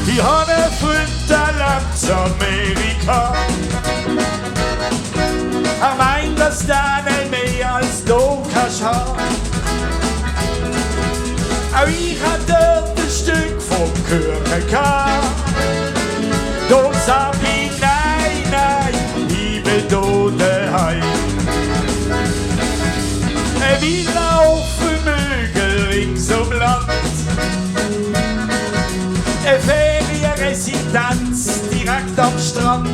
Ich habe einen Freund, der lebt in Amerika. Er meint, dass der nicht mehr als du kannst haben. Auch ich hab dort ein Stück vom Kuchen gehabt. Da sag ich nein, nein, ich bin da daheim. Eine Villa auf dem Hügel rings um Land. Eine Ferienresidenz direkt am Strand.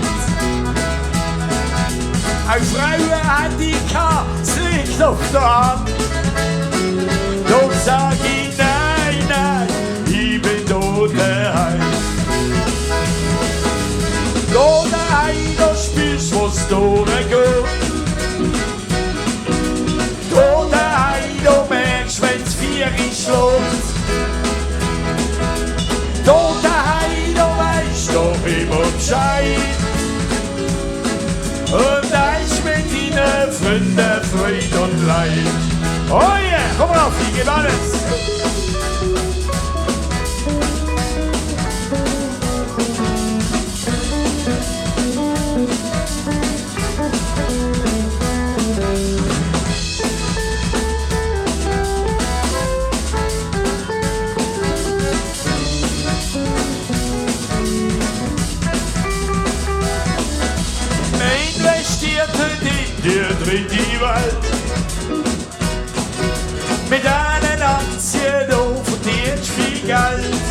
Eine Frau hat die das Licht auf der Hand. Da sag ich nein, nein, ich bin da daheim. Da daheim, da spürst du, was durchgeht. Da daheim, da merkst du, wenn's 4 schlägt. Da daheim, da weisst du immer Bescheid. Und da ist mit deinen Freunden Freude und Leid. Oh yeah, komm rauf, ich geb alles. Der dritte Welt. Mit einen Aktien, da verdienst viel Geld.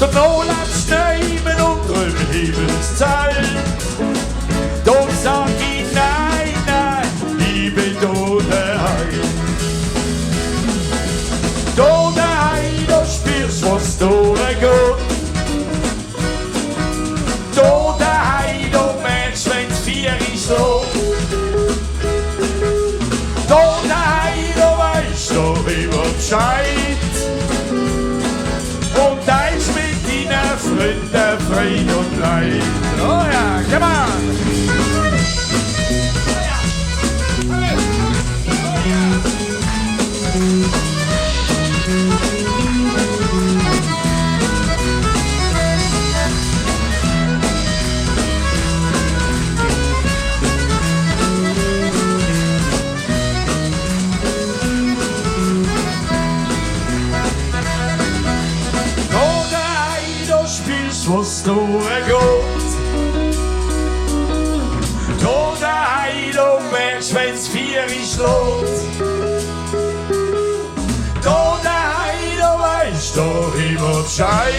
Der Noah lebst neben unter dem Himmelszelt. Da sag ich nein, nein, ich bin da daheim. Da daheim, da spürst du, was durchgeht. Da daheim, da merkst du, wenn's 4 schlägt. Da daheim, da weisst du immer Bescheid. Und da ist mit deinen Freunden Freude und Leid. Oh ja, komm on! Was durchgeht. Da daheim, da merkst du, wenn's 4 schlägt. Da daheim, da weisst du immer Bescheid.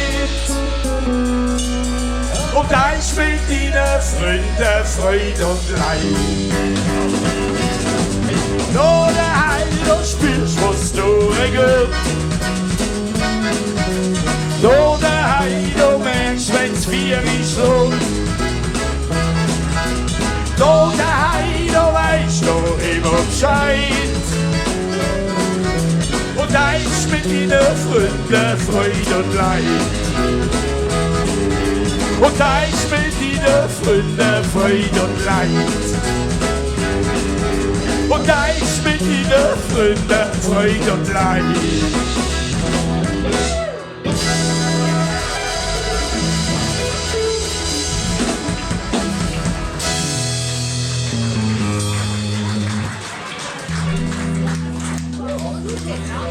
Und da ist mit deinen Freunden Freude und Leid. Da daheim, da spürst du, was durchgeht. Da daheim, da merkst du, wenn's 4 schlägt. Da daheim, da weisst du immer Bescheid. Und da ist mit deinen Freunden Freude und Leid. Und da ist mit deinen Freunden Freude und Leid. Und da ist mit deinen Freunden Freude und Leid.